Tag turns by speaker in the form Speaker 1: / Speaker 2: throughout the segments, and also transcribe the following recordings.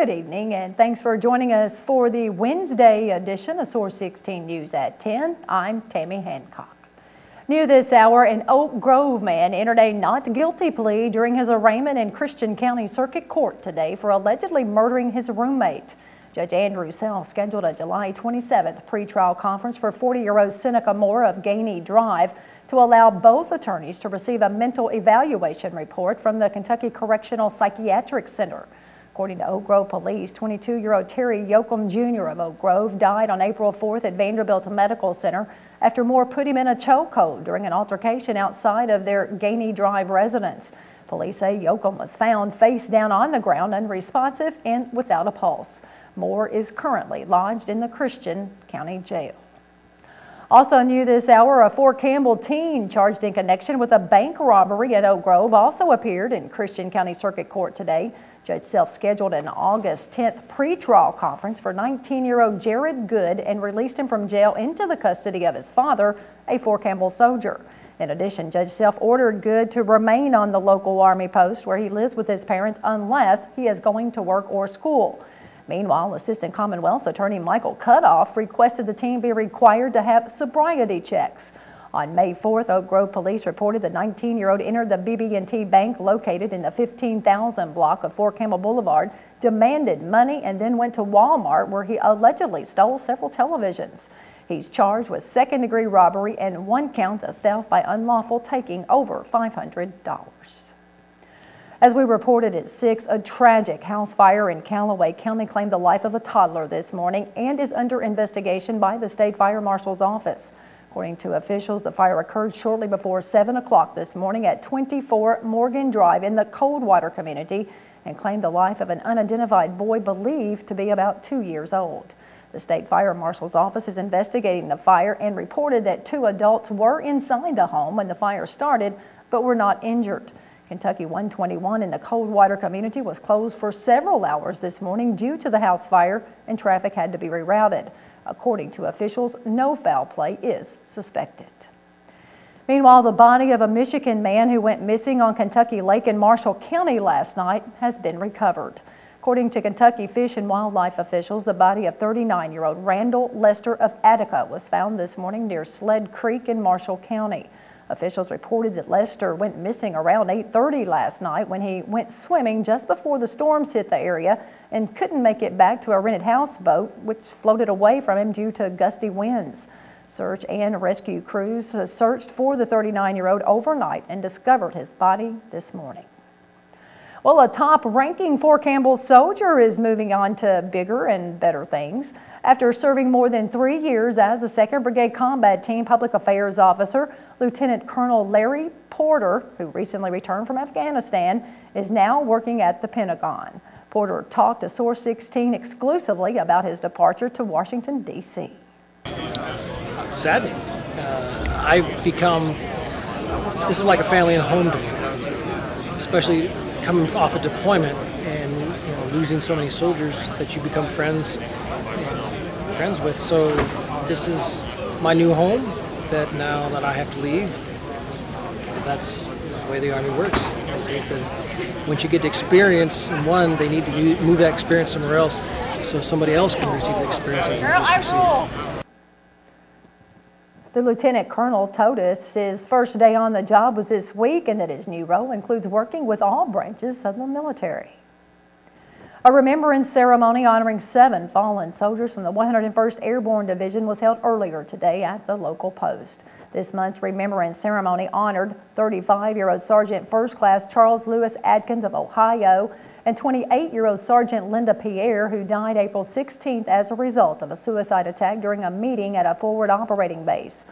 Speaker 1: Good evening, and thanks for joining us for the Wednesday edition of Source 16 News at 10. I'm Tammy Hancock. New this hour, an Oak Grove man entered a not guilty plea during his arraignment in Christian County Circuit Court today for allegedly murdering his roommate. Judge Andrew Sell scheduled a July 27th pretrial conference for 40-year-old Seneca Moore of Gainey Drive to allow both attorneys to receive a mental evaluation report from the Kentucky Correctional Psychiatric Center. According to Oak Grove Police, 22-year-old Terry Yoakum Jr. of Oak Grove died on April 4th at Vanderbilt Medical Center after Moore put him in a chokehold during an altercation outside of their Gainey Drive residence. Police say Yoakum was found face down on the ground, unresponsive and without a pulse. Moore is currently lodged in the Christian County Jail. Also new this hour, a Fort Campbell teen charged in connection with a bank robbery at Oak Grove also appeared in Christian County Circuit Court today. Judge Self scheduled an August 10th pretrial conference for 19-year-old Jared Good and released him from jail into the custody of his father, a Fort Campbell soldier. In addition, Judge Self ordered Good to remain on the local Army post where he lives with his parents unless he is going to work or school. Meanwhile, Assistant Commonwealth's Attorney Michael Cutoff requested the team be required to have sobriety checks. On May 4th, Oak Grove Police reported the 19-year-old entered the BB&T Bank located in the 15,000 block of Fort Campbell Boulevard, demanded money, and then went to Walmart where he allegedly stole several televisions. He's charged with second-degree robbery and one count of theft by unlawful taking over $500. As we reported at 6, a tragic house fire in Callaway County claimed the life of a toddler this morning and is under investigation by the State Fire Marshal's office. According to officials, the fire occurred shortly before 7 o'clock this morning at 24 Morgan Drive in the Coldwater community and claimed the life of an unidentified boy believed to be about 2 years old. The State Fire Marshal's office is investigating the fire and reported that 2 adults were inside the home when the fire started but were not injured. Kentucky 121 in the Coldwater community was closed for several hours this morning due to the house fire, and traffic had to be rerouted. According to officials, no foul play is suspected. Meanwhile, the body of a Michigan man who went missing on Kentucky Lake in Marshall County last night has been recovered. According to Kentucky Fish and Wildlife officials, the body of 39-year-old Randall Lester of Attica was found this morning near Sled Creek in Marshall County. Officials reported that Lester went missing around 8:30 last night when he went swimming just before the storms hit the area and couldn't make it back to a rented houseboat, which floated away from him due to gusty winds. Search and rescue crews searched for the 39-year-old overnight and discovered his body this morning. Well, a top-ranking Fort Campbell soldier is moving on to bigger and better things. After serving more than 3 years as the 2nd Brigade Combat Team Public Affairs Officer, Lieutenant Colonel Larry Porter, who recently returned from Afghanistan, is now working at the Pentagon. Porter talked to Source 16 exclusively about his departure to Washington, D.C.
Speaker 2: Saddening. This is like a family and home to me, especially coming off a deployment and losing so many soldiers that you become friends with. So this is my new home that now that I have to leave. That's the way the Army works. They think that once you get the experience in one, they need to move that experience somewhere else so somebody else can receive the experience that you just received.
Speaker 1: The Lieutenant Colonel told us his first day on the job was this week and that his new role includes working with all branches of the military. A remembrance ceremony honoring 7 fallen soldiers from the 101st Airborne Division was held earlier today at the local post. This month's remembrance ceremony honored 35-year-old Sergeant First Class Charles Lewis Adkins of Ohio and 28-year-old Sergeant Linda Pierre, who died April 16th as a result of a suicide attack during a meeting at a forward operating base.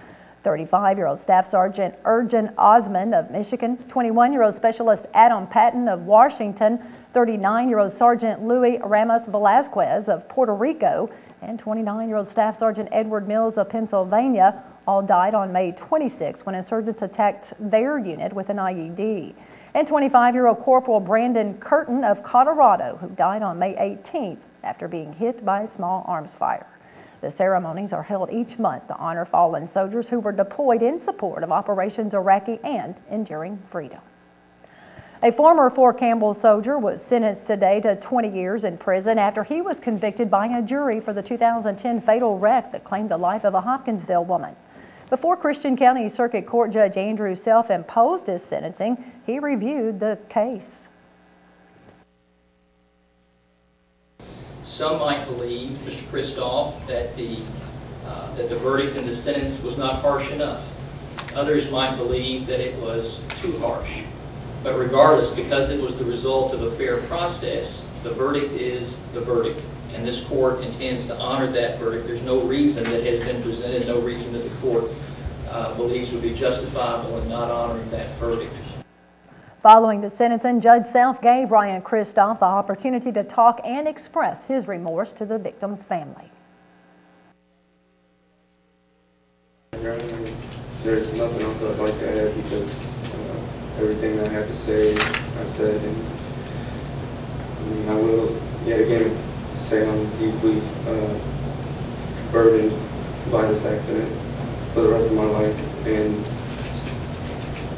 Speaker 1: 35-year-old Staff Sergeant Urgent Osmond of Michigan, 21-year-old Specialist Adam Patton of Washington, 39-year-old Sergeant Luis Ramos Velasquez of Puerto Rico, and 29-year-old Staff Sergeant Edward Mills of Pennsylvania all died on May 26 when insurgents attacked their unit with an IED. And 25-year-old Corporal Brandon Curtin of Colorado, who died on May 18th after being hit by a small arms fire. The ceremonies are held each month to honor fallen soldiers who were deployed in support of Operations Iraqi and Enduring Freedom. A former Fort Campbell soldier was sentenced today to 20 years in prison after he was convicted by a jury for the 2010 fatal wreck that claimed the life of a Hopkinsville woman. Before Christian County Circuit Court Judge Andrew Self imposed his sentencing, he reviewed the case.
Speaker 3: Some might believe, Mr. Kristoff, that the verdict in the sentence was not harsh enough. Others might believe that it was too harsh. But regardless, because it was the result of a fair process, the verdict is the verdict. And this court intends to honor that verdict. There's no reason that has been presented, no reason that the court believes would be justifiable in not honoring that verdict.
Speaker 1: Following the sentencing, Judge Self gave Ryan Kristoff the opportunity to talk and express his remorse to the victim's family.
Speaker 4: There's nothing else I'd like to add because everything I have to say, I've said, and I will yet again say I'm deeply burdened by this accident for the rest of my life, and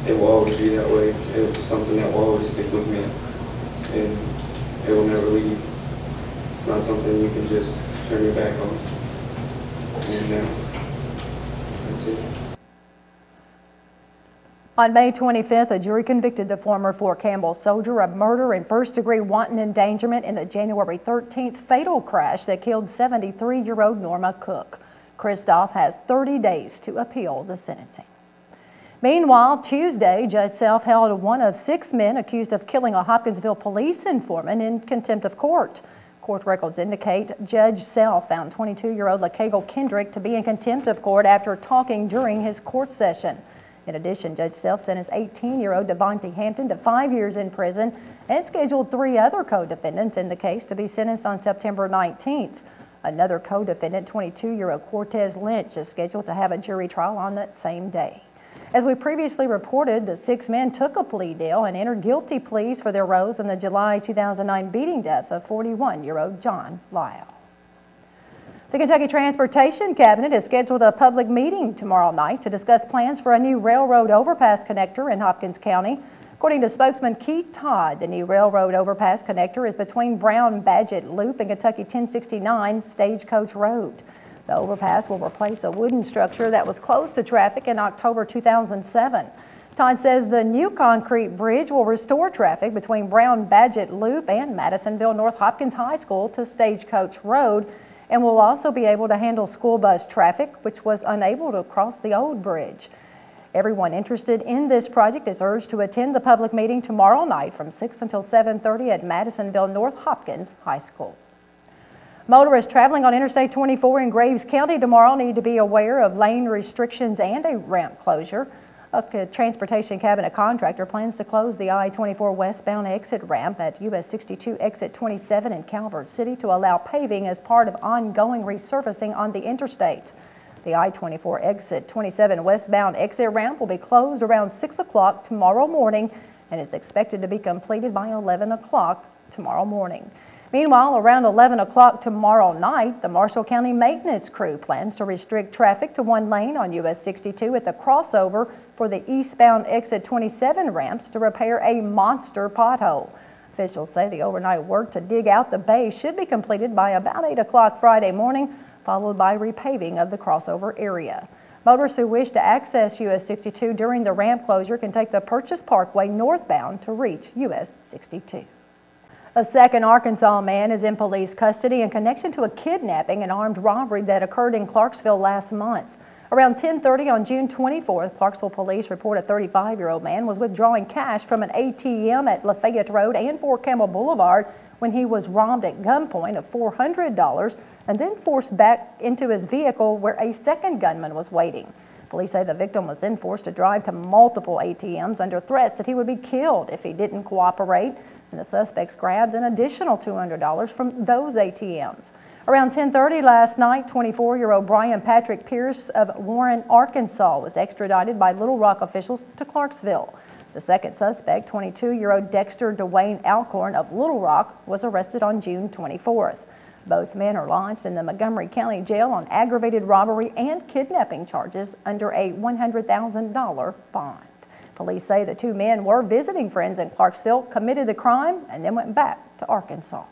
Speaker 4: it will always be that way. It was something that will always stick with me, and it will never leave. It's not something you can just turn your back on. And that's it.
Speaker 1: On May 25th, a jury convicted the former Fort Campbell soldier of murder and first-degree wanton endangerment in the January 13th fatal crash that killed 73-year-old Norma Cook. Kristoff has 30 days to appeal the sentencing. Meanwhile, Tuesday, Judge Self held one of 6 men accused of killing a Hopkinsville police informant in contempt of court. Court records indicate Judge Self found 22-year-old LaKagle Kendrick to be in contempt of court after talking during his court session. In addition, Judge Self sentenced 18-year-old Devontae Hampton to 5 years in prison and scheduled 3 other co-defendants in the case to be sentenced on September 19th. Another co-defendant, 22-year-old Cortez Lynch, is scheduled to have a jury trial on that same day. As we previously reported, the 6 men took a plea deal and entered guilty pleas for their roles in the July 2009 beating death of 41-year-old John Lyle. The Kentucky Transportation Cabinet has scheduled a public meeting tomorrow night to discuss plans for a new railroad overpass connector in Hopkins County. According to spokesman Keith Todd, the new railroad overpass connector is between Brown-Badgett Loop and Kentucky 1069 Stagecoach Road. The overpass will replace a wooden structure that was closed to traffic in October 2007. Todd says the new concrete bridge will restore traffic between Brown-Badgett Loop and Madisonville North Hopkins High School to Stagecoach Road, and will also be able to handle school bus traffic, which was unable to cross the old bridge. Everyone interested in this project is urged to attend the public meeting tomorrow night from 6 until 7:30 at Madisonville North Hopkins High School. Motorists traveling on Interstate 24 in Graves County tomorrow need to be aware of lane restrictions and a ramp closure. A Transportation Cabinet contractor plans to close the I-24 westbound exit ramp at US 62 exit 27 in Calvert City to allow paving as part of ongoing resurfacing on the interstate. The I-24 exit 27 westbound exit ramp will be closed around 6 o'clock tomorrow morning and is expected to be completed by 11 o'clock tomorrow morning. Meanwhile, around 11 o'clock tomorrow night, the Marshall County maintenance crew plans to restrict traffic to 1 lane on US 62 at the crossover for the eastbound exit 27 ramps to repair a monster pothole. Officials say the overnight work to dig out the bay should be completed by about 8 o'clock Friday morning, followed by repaving of the crossover area. Motorists who wish to access US 62 during the ramp closure can take the Purchase Parkway northbound to reach US 62. A second Arkansas man is in police custody in connection to a kidnapping and armed robbery that occurred in Clarksville last month. Around 10:30 on June 24th, Clarksville police report a 35-year-old man was withdrawing cash from an ATM at Lafayette Road and Fort Campbell Boulevard when he was robbed at gunpoint of $400 and then forced back into his vehicle where a second gunman was waiting. Police say the victim was then forced to drive to multiple ATMs under threats that he would be killed if he didn't cooperate, and the suspects grabbed an additional $200 from those ATMs. Around 10:30 last night, 24-year-old Brian Patrick Pierce of Warren, Arkansas, was extradited by Little Rock officials to Clarksville. The second suspect, 22-year-old Dexter Dwayne Alcorn of Little Rock, was arrested on June 24th. Both men are lodged in the Montgomery County Jail on aggravated robbery and kidnapping charges under a $100,000 bond. Police say the two men were visiting friends in Clarksville, committed the crime, and then went back to Arkansas.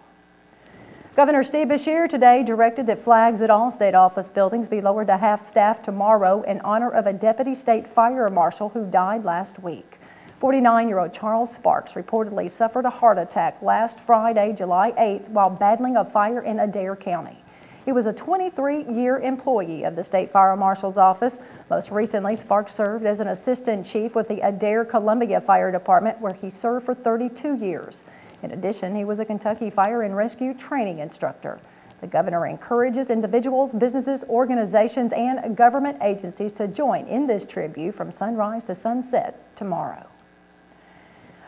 Speaker 1: Governor Steve Beshear today directed that flags at all state office buildings be lowered to half-staff tomorrow in honor of a deputy state fire marshal who died last week. 49-year-old Charles Sparks reportedly suffered a heart attack last Friday, July 8th, while battling a fire in Adair County. He was a 23-year employee of the State Fire Marshal's office. Most recently, Sparks served as an assistant chief with the Adair Columbia Fire Department, where he served for 32 years. In addition, he was a Kentucky Fire and Rescue training instructor. The governor encourages individuals, businesses, organizations, and government agencies to join in this tribute from sunrise to sunset tomorrow.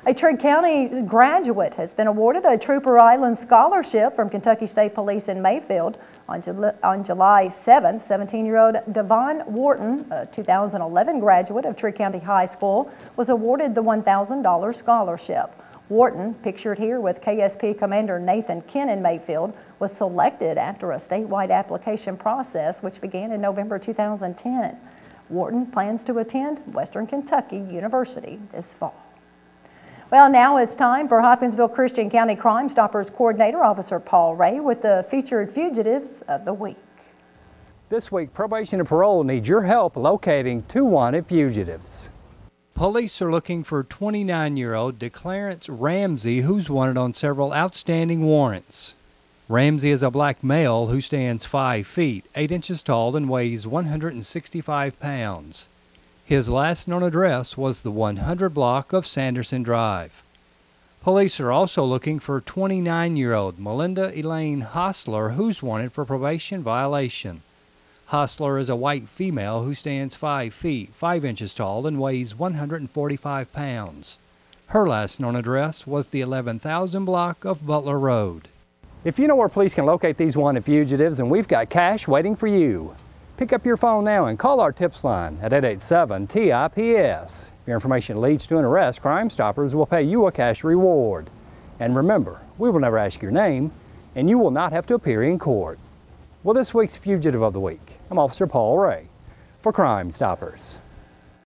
Speaker 1: A Trigg County graduate has been awarded a Trooper Island scholarship from Kentucky State Police in Mayfield. On July 7th, 17-year-old Devon Wharton, a 2011 graduate of Trigg County High School, was awarded the $1,000 scholarship. Wharton, pictured here with KSP Commander Nathan Kinn in Mayfield, was selected after a statewide application process which began in November 2010. Wharton plans to attend Western Kentucky University this fall. Well, now it's time for Hopkinsville Christian County Crime Stoppers Coordinator Officer Paul Ray with the featured fugitives of the week.
Speaker 5: This week, probation and parole needs your help locating two wanted fugitives. Police are looking for 29-year-old DeClarence Ramsey, who's wanted on several outstanding warrants. Ramsey is a black male who stands 5 feet, 8 inches tall, and weighs 165 pounds. His last known address was the 100 block of Sanderson Drive. Police are also looking for 29-year-old Melinda Elaine Hostler, who's wanted for probation violation. Hostler is a white female who stands 5 feet, 5 inches tall, and weighs 145 pounds. Her last known address was the 11,000 block of Butler Road. If you know where police can locate these wanted fugitives, and we've got cash waiting for you. Pick up your phone now and call our tips line at 887-TIPS. If your information leads to an arrest, Crime Stoppers will pay you a cash reward. And remember, we will never ask your name, and you will not have to appear in court. Well, this week's Fugitive of the Week, I'm Officer Paul Ray for Crime Stoppers.